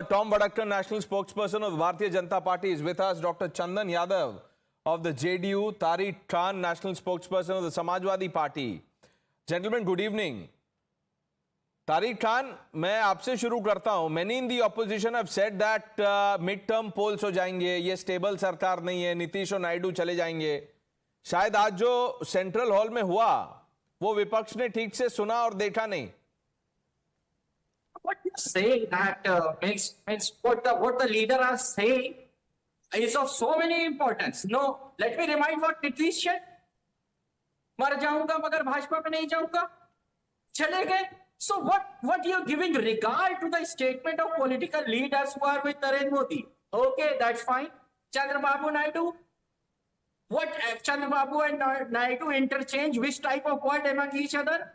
Tom Vadakkan, national spokesperson of the Bharatiya Janata Party, is with us. Dr. Chandan Yadav of the JDU, Tariq Khan, national spokesperson of the Samajwadi Party. Gentlemen, good evening. Tariq Khan, मैं आपसे शुरू करता हूं. Many in the opposition have said that mid-term polls हो जाएंगे, ये stable सरकार नहीं है, नीतीश और नायडू चले जाएंगे. शायद आज जो सेंट्रल हॉल में हुआ, वो विपक्ष ने ठीक से सुना और देखा नहीं. What you say that makes what the leader are saying is of so many importance. No, let me remind what Nitish said. मर जाऊंगा मगर भाजपा में नहीं जाऊंगा. चले गए. So what you're giving regard to the statement of political leaders who are with Narendra Modi? Okay, that's fine. Chandrababu Naidu. What Chandrababu and Naidu interchange which type of word among each other?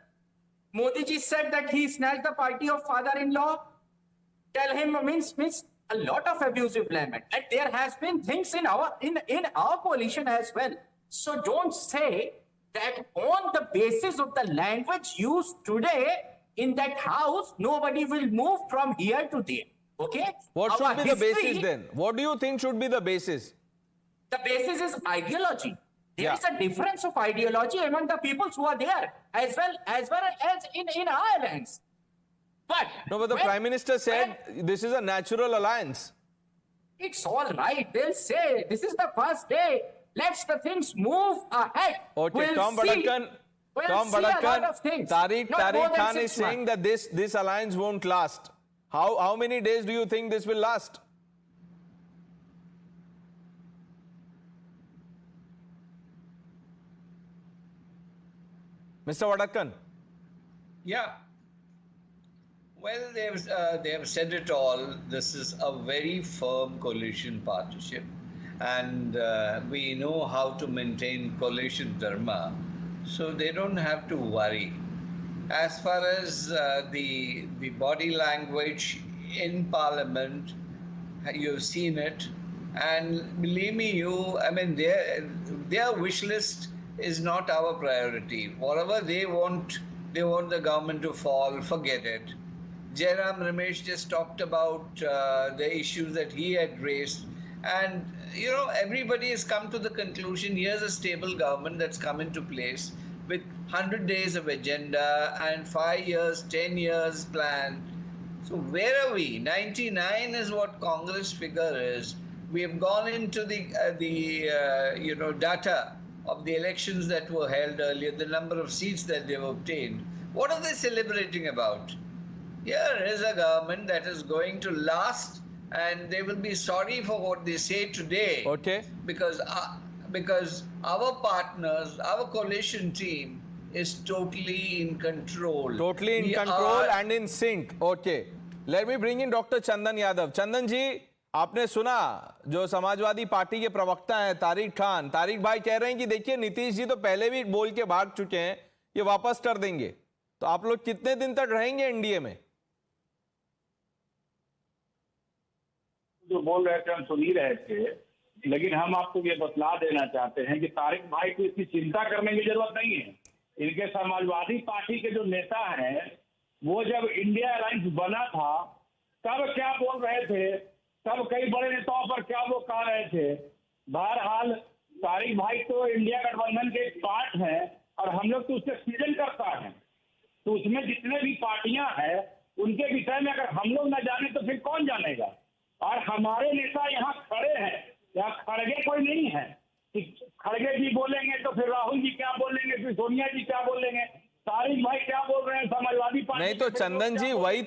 Modi ji said that he snatched the party of father-in-law. Tell him means a lot of abusive language, and there has been things in our coalition as well. So don't say that on the basis of the language used today in that house, nobody will move from here to there. Okay? What should be the basis then? What do you think should be the basis? The basis is ideology. There is a difference of ideology among the peoples who are there, as well as in our alliance. But the Prime Minister said this is a natural alliance. It's all right. They'll say this is the first day. Let's the things move ahead. Okay, we'll Tom Vadakkan, Tariq Khan is saying that this alliance won't last. How many days do you think this will last? Mr. Vadakkan. Yeah. Well, they have said it all. This is a very firm coalition partnership, and we know how to maintain coalition dharma, so they don't have to worry. As far as the body language in Parliament, you've seen it, and believe me, their wish list is not our priority. Whatever they want the government to fall, forget it. Jairam Ramesh just talked about the issues that he had raised, and everybody has come to the conclusion here's a stable government that's come into place with 100 days of agenda and 5 years, 10 years plan. So where are we? 99 is what Congress figure is. We have gone into the data of the elections that were held earlier, the number of seats that they've obtained. What are they celebrating about? Here is a government that is going to last, and they will be sorry for what they say today. Okay. Because our partners, our coalition team is totally in control. Totally in control and in sync. Okay. Let me bring in Dr. Chandan Yadav. Chandan ji, आपने सुना जो Samajwadi party के प्रवक्ता हैं तारिक खान, तारिक भाई कह रहे हैं कि देखिए नीतीश जी तो पहले भी बोल के भाग चुके हैं, ये वापस कर देंगे. तो आप लोग कितने दिन तक रहेंगे एनडीए में? जो बोल रहे थे हम सुन ही रहे थे, लेकिन हम आपको ये बतला देना चाहते हैं कि तारिक भाई को इसकी चिंता करने की जरूरत नहीं है. इनके समाजवादी पार्टी के जो नेता हैं, वो जब इंडिया अलायंस बना था तब क्या बोल रहे थे, तब कई बड़े नेताओं पर क्या वो कह रहे थे. बहरहाल तारिक भाई तो इंडिया गठबंधन के एक पार्ट हैं और हम लोग तो उससे सृजन करता है. तो उसमें जितने भी पार्टियां हैं उनके विषय में अगर हम लोग न जाने तो फिर कौन जानेगा. और हमारे नेता यहाँ खड़े हैं, यहाँ खड़गे कोई नहीं है. खड़गे जी बोलेंगे तो फिर राहुल जी क्या बोलेंगे, फिर सोनिया जी क्या बोलेंगे, तारिक भाई क्या बोल रहे हैं, समाजवादी पार्टी. नहीं तो चंदन जी वही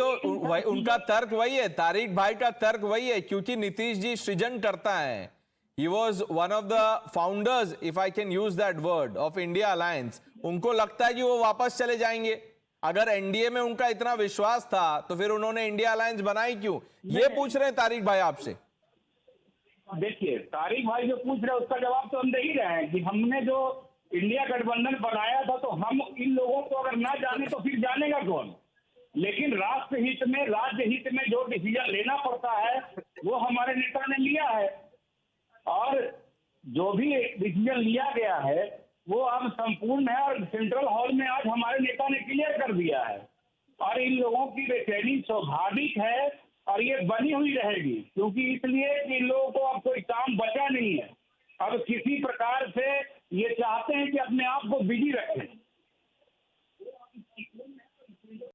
तो उनका तर्क वही है, तारिक भाई का तर्क वही है, क्योंकि नीतीश जी सृजन करता है. He was one of the founders, if I can use that word, of India Alliance. उनको लगता है कि वो वापस चले जाएंगे. अगर एनडीए में उनका इतना विश्वास था तो फिर उन्होंने इंडिया अलायंस बनाई क्यों? ये पूछ रहे हैं तारिक भाई आपसे. देखिए, तारिक भाई जो पूछ रहे हैं उसका जवाब तो हम दे ही रहे हैं कि हमने जो इंडिया गठबंधन बनाया था तो हम इन लोगों को अगर ना जाने तो फिर जानेगा कौन. लेकिन राष्ट्र हित में, राज्य हित में जो डिसीजन लेना पड़ता है वो हमारे नेता ने लिया है, और जो भी डिसीजन लिया गया है वो अब संपूर्ण है और सेंट्रल हॉल में आज हमारे नेता ने क्लियर कर दिया है. और इन लोगों की रिटेनिंग स्वाभाविक है और ये बनी हुई रहेगी, क्योंकि इसलिए कि इन लोगों को अब कोई काम बचा नहीं है। अब किसी प्रकार से ये चाहते हैं कि अपने आप को बिजी रखें।